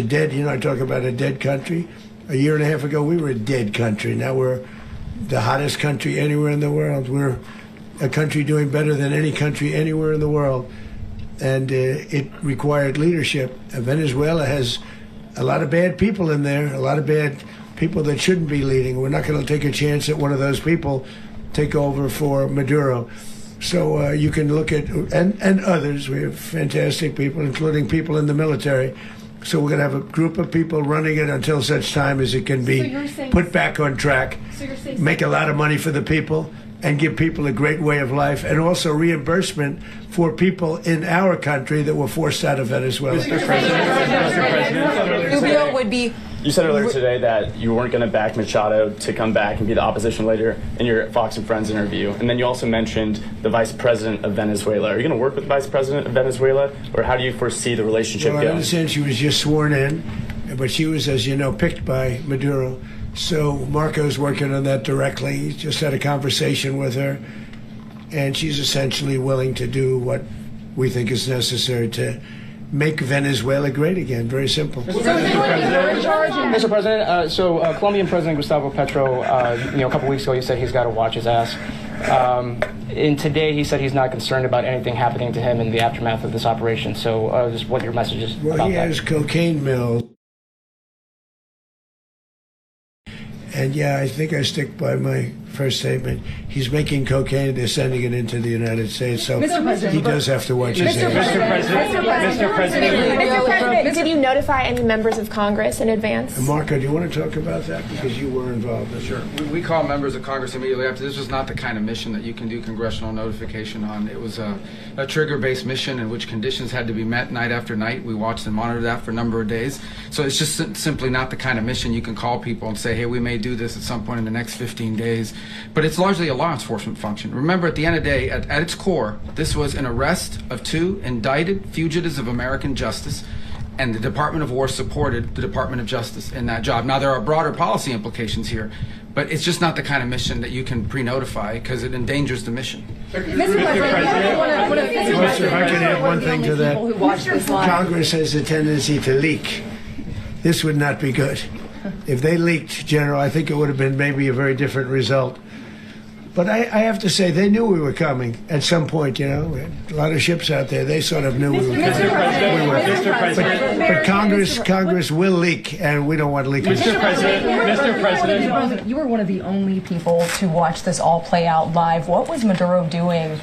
dead, I talk about a dead country. A year and a half ago, we were a dead country. Now we're the hottest country anywhere in the world. We're a country doing better than any country anywhere in the world. And it required leadership. Venezuela has a lot of bad people in there, a lot of bad people that shouldn't be leading. We're not going to take a chance that one of those people take over for Maduro. So you can look at, and others, we have fantastic people, including people in the military. So we're going to have a group of people running it until such time as it can be put back on track, make a lot of money for the people, and give people a great way of life, and also reimbursement for people in our country that were forced out of Venezuela. Mr. President. Rubio would be... You said earlier today that you weren't going to back Machado to come back and be the opposition leader in your Fox and Friends interview. And then you also mentioned the vice president of Venezuela. Are you going to work with the vice president of Venezuela, or how do you foresee the relationship going? I understand she was just sworn in, but she was, as you know, picked by Maduro. So Marco's working on that directly. He just had a conversation with her, and she's essentially willing to do what we think is necessary to make Venezuela great again. Very simple. Mr. President, Colombian President Gustavo Petro, a couple weeks ago, he said he's got to watch his ass. And today he said he's not concerned about anything happening to him in the aftermath of this operation. So just what your message is Well, about he that. has cocaine mills. And yeah, I think I stick by my first statement. He's making cocaine. They're sending it into the United States. So Mr. President, he does have to watch his age. Mr. President, did you notify any members of Congress in advance? Marco, do you want to talk about that? Because you were involved in it. Sure. We call members of Congress immediately after. This was not the kind of mission that you can do congressional notification on. It was a trigger-based mission in which conditions had to be met night after night. We watched and monitored that for a number of days. So it's just simply not the kind of mission you can call people and say, hey, we may do this at some point in the next 15 days. But it's largely a law enforcement function. Remember, at the end of the day, at its core, this was an arrest of 2 indicted fugitives of American justice, and the Department of War supported the Department of Justice in that job. Now, there are broader policy implications here, but it's just not the kind of mission that you can pre-notify because it endangers the mission. If I can add one thing to that, Congress has a tendency to leak. This would not be good. If they leaked, General, I think it would have been maybe a very different result. But I have to say, they knew we were coming at some point, you know. We had a lot of ships out there. They sort of knew we were coming. Mr. President. But Congress will leak, and we don't want to leak. Mr. President. You were one of the only people to watch this all play out live. What was Maduro doing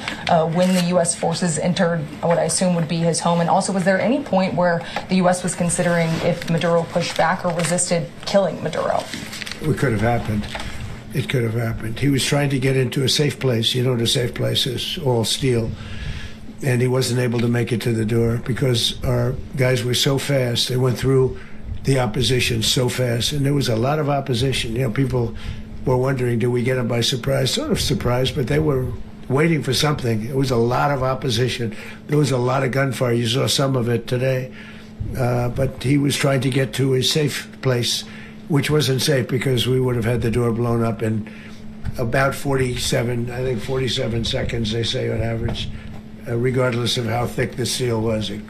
when the U.S. forces entered what I assume would be his home? And also, was there any point where the U.S. was considering if Maduro pushed back or resisted killing Maduro? It could have happened. It could have happened. He was trying to get into a safe place. You know, the safe place is all steel. And he wasn't able to make it to the door because our guys were so fast. They went through the opposition so fast. And there was a lot of opposition. You know, people were wondering, did we get them by surprise? Sort of surprised, but they were waiting for something. It was a lot of opposition. There was a lot of gunfire. You saw some of it today. But he was trying to get to a safe place, which wasn't safe because we would have had the door blown up in about 47 seconds, they say on average, regardless of how thick the steel was. It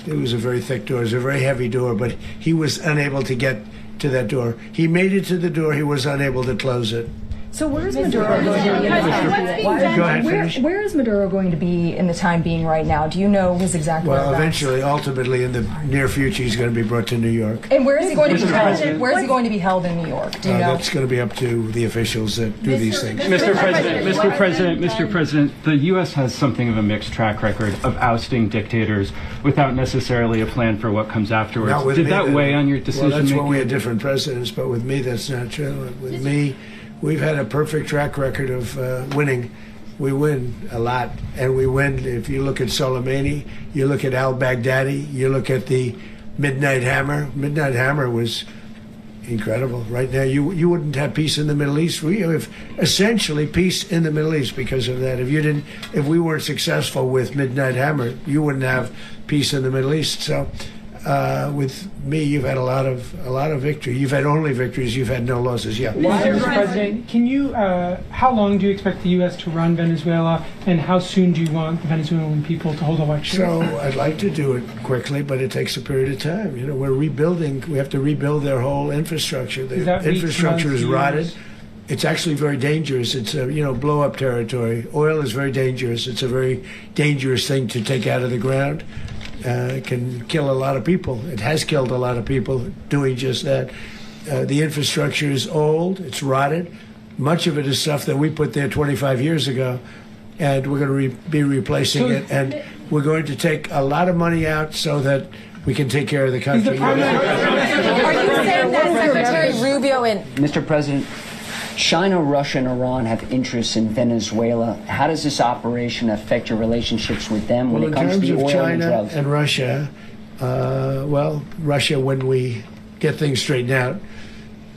was a very thick door. It was a very heavy door, but he was unable to get to that door. He made it to the door. He was unable to close it. So where is Maduro going to be? Go ahead, finish. Where is Maduro going to be in the time being right now? Do you know his exact Well, whereabouts? eventually, ultimately, in the near future, he's going to be brought to New York. And where is he going to be held? Where is he going to be held in New York? Do you know? That's going to be up to the officials that do these things. Mr. President, the U.S. has something of a mixed track record of ousting dictators without necessarily a plan for what comes afterwards. Not with Did me, that weigh on your decision Well, that's making? when we had different presidents, but with me, that's not true. With me, we've had a perfect track record of winning. We win a lot, and we win. If you look at Soleimani, you look at al-Baghdadi, you look at the Midnight Hammer. Midnight Hammer was incredible. Right now, you wouldn't have peace in the Middle East. We have essentially peace in the Middle East because of that. If we weren't successful with Midnight Hammer, you wouldn't have peace in the Middle East. So, with me, you've had a lot of victory. You've had only victories. You've had no losses. Yeah. Mr. President, can you? How long do you expect the U.S. to run Venezuela, and how soon do you want the Venezuelan people to hold elections? So I'd like to do it quickly, but it takes a period of time. You know, we're rebuilding. We have to rebuild their whole infrastructure. The infrastructure is rotted. It's actually very dangerous. It's a blow-up territory. Oil is very dangerous. It's a very dangerous thing to take out of the ground. It can kill a lot of people. It has killed a lot of people doing just that. The infrastructure is old. It's rotted. Much of it is stuff that we put there 25 years ago, and we're going to be replacing it. And we're going to take a lot of money out so that we can take care of the country. Are you saying that Secretary Rubio and Mr. President, China, Russia, and Iran have interests in Venezuela. How does this operation affect your relationships with them when it comes to the oil and drugs? In terms of China and Russia, Russia when we get things straightened out.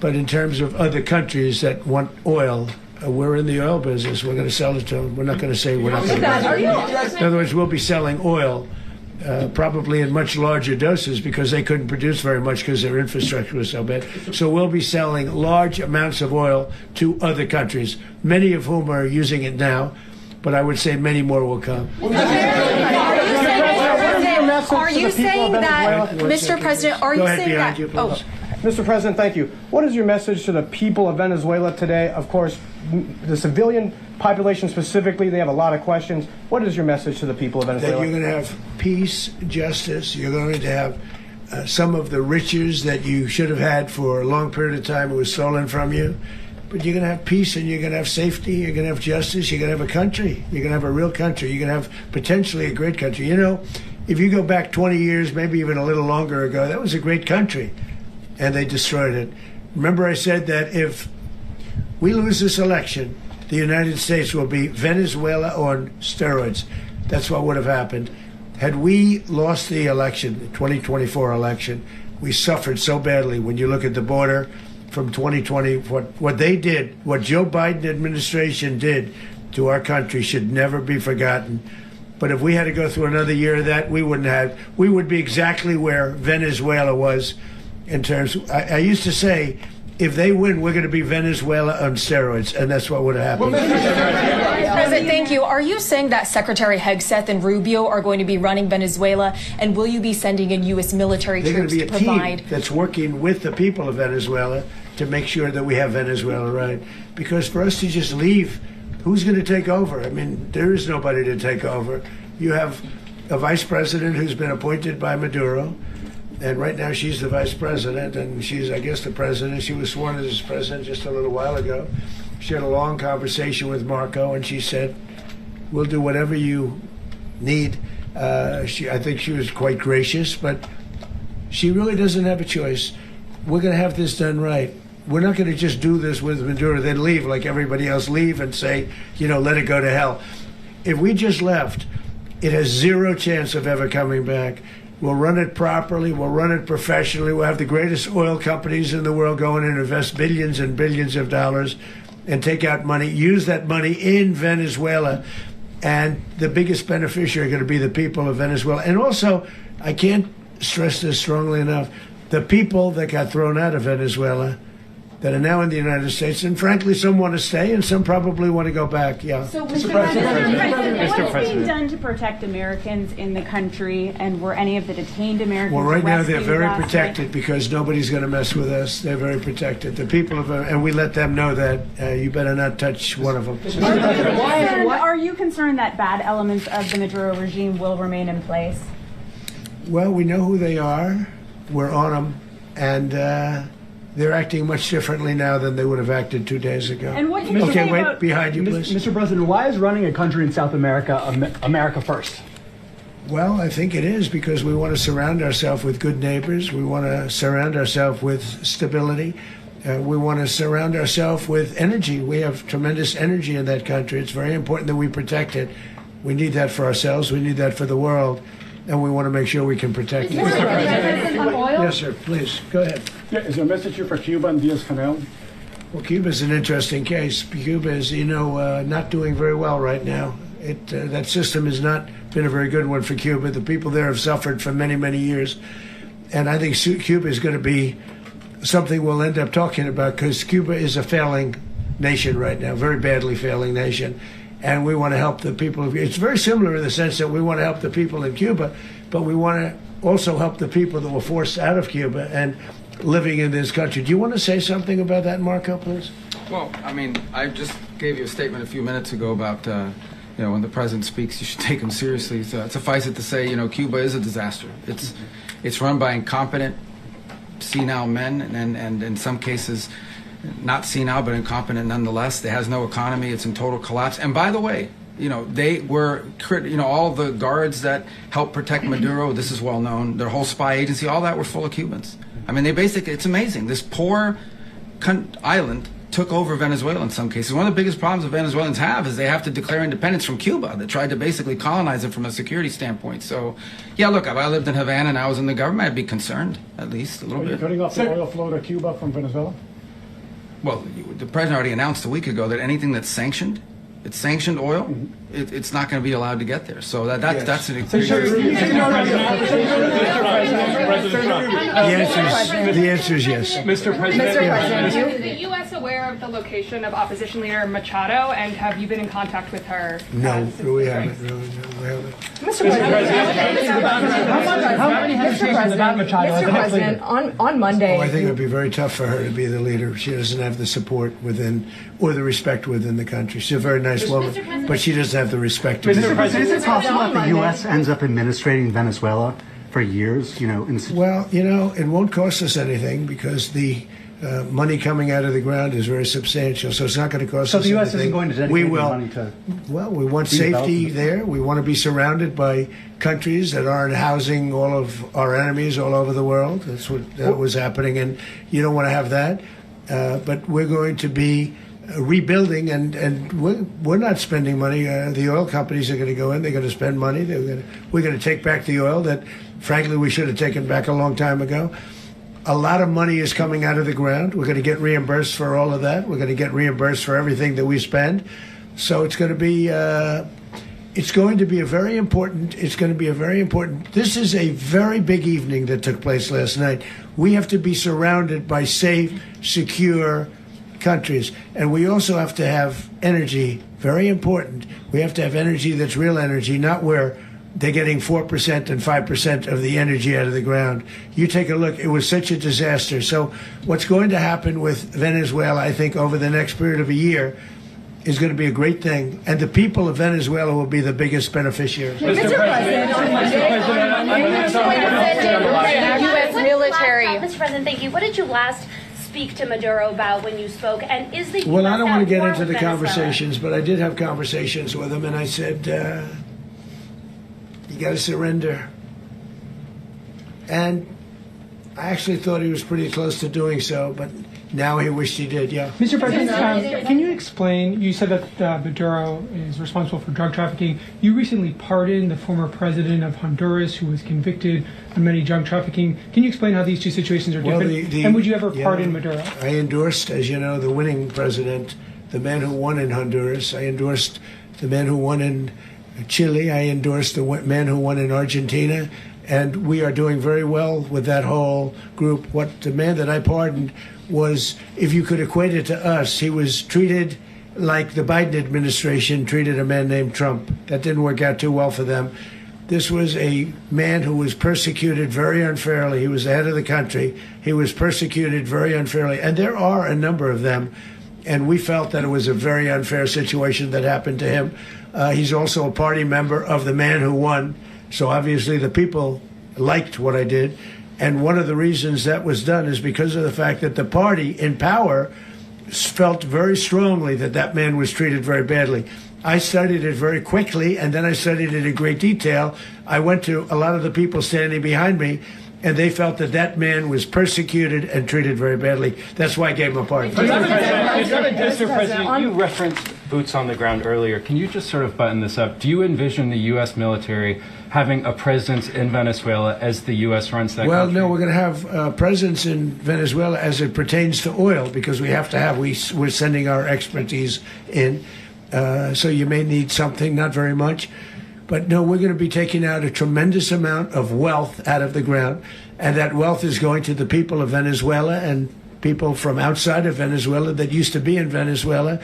But in terms of other countries that want oil, we're in the oil business. We're going to sell it to them. We're not going to say we're not going to. In other words, we'll be selling oil. Probably in much larger doses because they couldn't produce very much because their infrastructure was so bad. So we'll be selling large amounts of oil to other countries, many of whom are using it now, but I would say many more will come. Are you saying that, Mr. President, are you saying that? Mr. President, thank you. What is your message to the people of Venezuela today? Of course, the civilian population specifically, they have a lot of questions. What is your message to the people of Venezuela? That you're going to have peace, justice. You're going to have some of the riches that you should have had for a long period of time. It was stolen from you. But you're going to have peace, and you're going to have safety. You're going to have justice. You're going to have a country. You're going to have a real country. You're going to have potentially a great country. You know, if you go back 20 years, maybe even a little longer ago, that was a great country, and they destroyed it. Remember I said that if we lose this election, the United States will be Venezuela on steroids. That's what would have happened. Had we lost the election, the 2024 election, we suffered so badly. When you look at the border from 2020, what they did, what Joe Biden administration did to our country should never be forgotten. But if we had to go through another year of that, we would be exactly where Venezuela was in terms. I used to say, if they win, we're going to be Venezuela on steroids, and that's what would have happened. President, thank you. Are you saying that Secretary Hegseth and Rubio are going to be running Venezuela, and will you be sending in U.S. military troops to provide? They're going to be a team that's working with the people of Venezuela to make sure that we have Venezuela right. Because for us to just leave, who's going to take over? I mean, there is nobody to take over. You have a vice president who's been appointed by Maduro. And right now she's the vice president, and she's, I guess, the president. She was sworn as president just a little while ago. She had a long conversation with Marco, and she said, we'll do whatever you need. I think she was quite gracious, but she really doesn't have a choice. We're going to have this done right. We're not going to just do this with Maduro, then leave like everybody else, leave and say, you know, let it go to hell. If we just left, it has zero chance of ever coming back. We'll run it properly. We'll run it professionally. We'll have the greatest oil companies in the world go in and invest billions and billions of dollars and take out money, use that money in Venezuela. And the biggest beneficiary are going to be the people of Venezuela. And also, I can't stress this strongly enough, the people that got thrown out of Venezuela that are now in the United States, and frankly, some want to stay, and some probably want to go back. Yeah. So, Mr. President, what is being done to protect Americans in the country, and were any of the detained Americans Well, right now they're very last protected night? Because nobody's going to mess with us. They're very protected. The people of, and we let them know that you better not touch one of them. Are you concerned that bad elements of the Maduro regime will remain in place? Well, we know who they are. We're on them, and they're acting much differently now than they would have acted 2 days ago. And what can you okay, say wait, about behind you, please. Mr. President, why is running a country in South America America first? Well, I think it is because we want to surround ourselves with good neighbors. We want to surround ourselves with stability. We want to surround ourselves with energy. We have tremendous energy in that country. It's very important that we protect it. We need that for ourselves. We need that for the world. And we want to make sure we can protect it. Yes, sir. Please, go ahead. Yeah, is there a message here for Cuba and Diaz-Canel? Well, Cuba's an interesting case. Cuba is, not doing very well right now. That system has not been a very good one for Cuba. The people there have suffered for many, many years. And I think Cuba is going to be something we'll end up talking about because Cuba is a failing nation right now, very badly failing nation. And we want to help the people. It's very similar in the sense that we want to help the people in Cuba, but we want to also help the people that were forced out of Cuba and living in this country. Do you want to say something about that, Marco, please? Well, I mean, I just gave you a statement a few minutes ago about, when the president speaks, you should take him seriously. So suffice it to say, Cuba is a disaster. It's run by incompetent, senile men, and in some cases, not senile, but incompetent nonetheless. It has no economy. It's in total collapse. And by the way, they were, all the guards that helped protect Maduro, this is well known, their whole spy agency, all that were full of Cubans. I mean, it's amazing. This poor island took over Venezuela in some cases. One of the biggest problems the Venezuelans have is they have to declare independence from Cuba. They tried to basically colonize it from a security standpoint. So, yeah, look, if I lived in Havana and I was in the government, I'd be concerned, at least a little bit. Are you cutting off the oil flow to Cuba from Venezuela? Well, the president already announced a week ago that anything that's sanctioned it's sanctioned oil, it's not going to be allowed to get there. So that's an The answer is yes. Mr. President, Is the U.S. aware of the location of opposition leader Machado, and have you been in contact with her? No, we haven't. No, we haven't. Mr. President, on Monday. Oh, I think it would be very tough for her to be the leader. She doesn't have the support within or the respect within the country. She's a very nice woman, but she doesn't have the respect. Mr. President, is it possible that the U.S. ends up administrating Venezuela for years? Well, it won't cost us anything because the money coming out of the ground is very substantial, so it's not going to cost us anything. So the U.S. isn't going to dedicate money to... Well, we want safety there. We want to be surrounded by countries that aren't housing all of our enemies all over the world. That's what was happening, and you don't want to have that. But we're going to be rebuilding, and we're not spending money. The oil companies are going to go in. They're going to spend money. We're going to take back the oil that, frankly, we should have taken back a long time ago. A lot of money is coming out of the ground. We're going to get reimbursed for all of that. We're going to get reimbursed for everything that we spend. So it's going to be a very important. This is a very big evening that took place last night. We have to be surrounded by safe, secure countries, and we also have to have energy. Very important. We have to have energy that's real energy, not where they're getting 4% and 5% of the energy out of the ground. You take a look, it was such a disaster. So what's going to happen with Venezuela, I think, over the next period of a year is going to be a great thing. And the people of Venezuela will be the biggest beneficiaries. Mr. President, U.S. military. Mr. President, thank you. What did you last speak to Maduro about when you spoke? And is the Well, I don't want to get war into with the Venezuela? conversations, but I did have conversations with him, and I said, you got to surrender. And I actually thought he was pretty close to doing so, but now he wished he did, yeah. Mr. President, can you explain, you said that Maduro is responsible for drug trafficking. You recently pardoned the former president of Honduras who was convicted on many drug trafficking. Can you explain how these two situations are different? And would you ever pardon Maduro? I endorsed, as you know, the winning president, the man who won in Honduras. I endorsed the man who won in Chile. I endorsed the man who won in Argentina. And we are doing very well with that whole group. What the man that I pardoned was, if you could equate it to us, he was treated like the Biden administration treated a man named Trump. That didn't work out too well for them. This was a man who was persecuted very unfairly. He was the head of the country. He was persecuted very unfairly. And there are a number of them. And we felt that it was a very unfair situation that happened to him. He's also a party member of the man who won. So obviously the people liked what I did. And one of the reasons that was done is because of the fact that the party in power felt very strongly that that man was treated very badly. I studied it very quickly, and then I studied it in great detail. I went to a lot of the people standing behind me, and they felt that that man was persecuted and treated very badly. That's why I gave him a pardon. Mr. President, you referenced boots on the ground earlier. Can you just sort of button this up? Do you envision the U.S. military having a presence in Venezuela as the U.S. runs that country? Well, no, we're going to have a presence in Venezuela as it pertains to oil, because we have to have, we're sending our expertise in. So you may need something, not very much. But no, we're going to be taking out a tremendous amount of wealth out of the ground. And that wealth is going to the people of Venezuela and people from outside of Venezuela that used to be in Venezuela.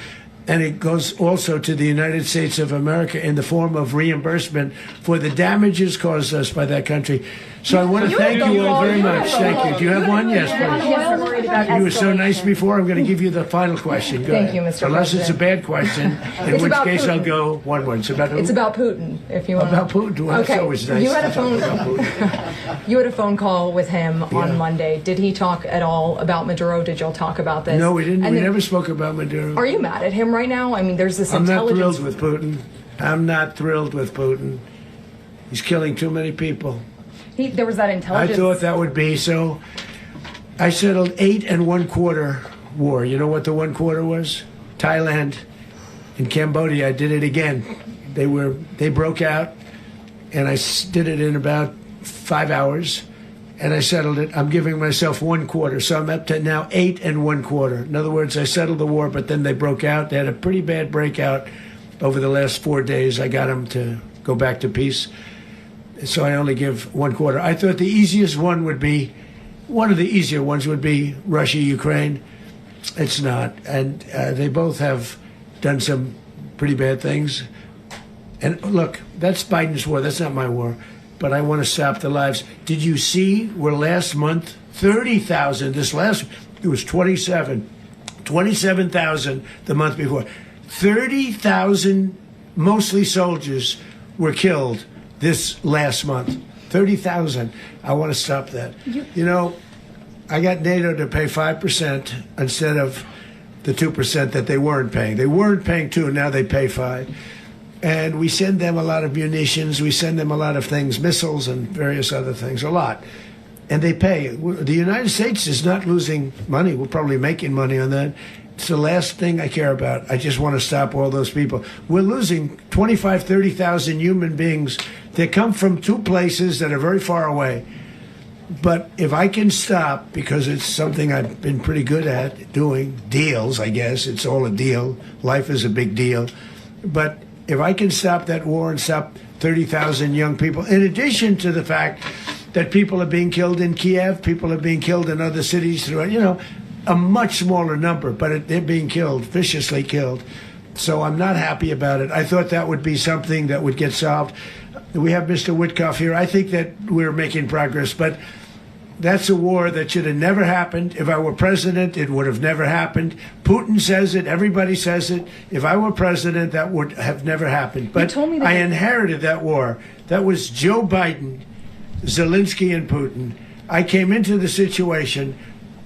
And it goes also to the United States of America in the form of reimbursement for the damages caused us by that country. So I want to thank you all very much. Thank you. Do you have one? Yes, please. You were so nice before. I'm going to give you the final question. Go Thank you, ahead. Mr. Unless President. it's a bad question, in which case I'll go one word. It's about Putin, if you want. About Putin? Well, okay. That's always nice. You had a to talk phone. about Putin. You had a phone call with him on Monday. Did he talk at all about Maduro? Did y'all talk about this? No, we didn't. And We then, never spoke about Maduro. Are you mad at him right now? I mean, there's this I'm not intelligence. thrilled with Putin. I'm not thrilled with Putin. He's killing too many people. There was that intelligence. I thought that would be so. I settled 8 1/4 war. You know what the 1/4 was? Thailand and Cambodia. I did it again. They broke out, and I did it in about 5 hours, and I settled it. I'm giving myself 1/4, so I'm up to now 8 1/4. In other words, I settled the war, but then they broke out. They had a pretty bad breakout over the last 4 days, I got them to go back to peace. So I only give 1/4. I thought the easiest one would be, one of the easier ones would be Russia, Ukraine. It's not. And they both have done some pretty bad things. And look, that's Biden's war. That's not my war. But I want to stop the lives. Did you see where last month, 30,000, it was 27,000 the month before. 30,000, mostly soldiers, were killed this last month. 30,000. I want to stop that. You know, I got NATO to pay 5% instead of the 2% that they weren't paying. They weren't paying 2, now they pay 5. And we send them a lot of munitions. We send them a lot of things, missiles and various other things, a lot. And they pay. The United States is not losing money. We're probably making money on that. It's the last thing I care about. I just want to stop all those people. We're losing 25, 30,000 human beings. They come from 2 places that are very far away. But if I can stop, because it's something I've been pretty good at doing, deals, I guess. It's all a deal. Life is a big deal. But if I can stop that war and stop 30,000 young people, in addition to the fact that people are being killed in Kiev, people are being killed in other cities throughout, you know, a much smaller number, but they're being killed, viciously killed. So I'm not happy about it. I thought that would be something that would get solved. We have Mr. Witkoff here. I think that we're making progress, but that's a war that should have never happened. If I were president, it would have never happened. Putin says it. Everybody says it. If I were president, that would have never happened. But I inherited that war. That was Joe Biden, Zelensky, and Putin. I came into the situation,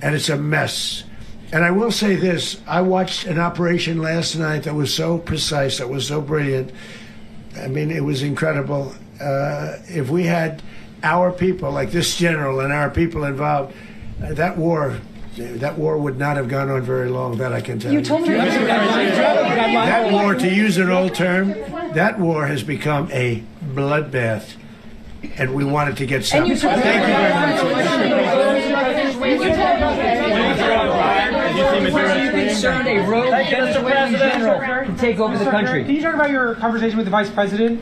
and it's a mess. And I will say this. I watched an operation last night that was so precise, that was so brilliant. I mean, it was incredible. If we had our people, like this general and our people involved, that war would not have gone on very long, that I can tell you. That war, to use an old term, that war has become a bloodbath, and we wanted to get stopped. Thank you very much. Are you concerned a rogue Venezuelan general can take over the country? Can you talk about your conversation with the vice president?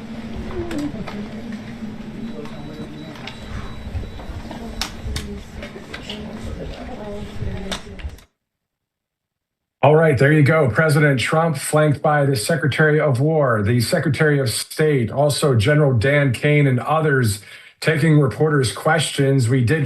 All right, there you go. President Trump flanked by the Secretary of War, the Secretary of State, also General Dan Kane and others taking reporters' questions. We did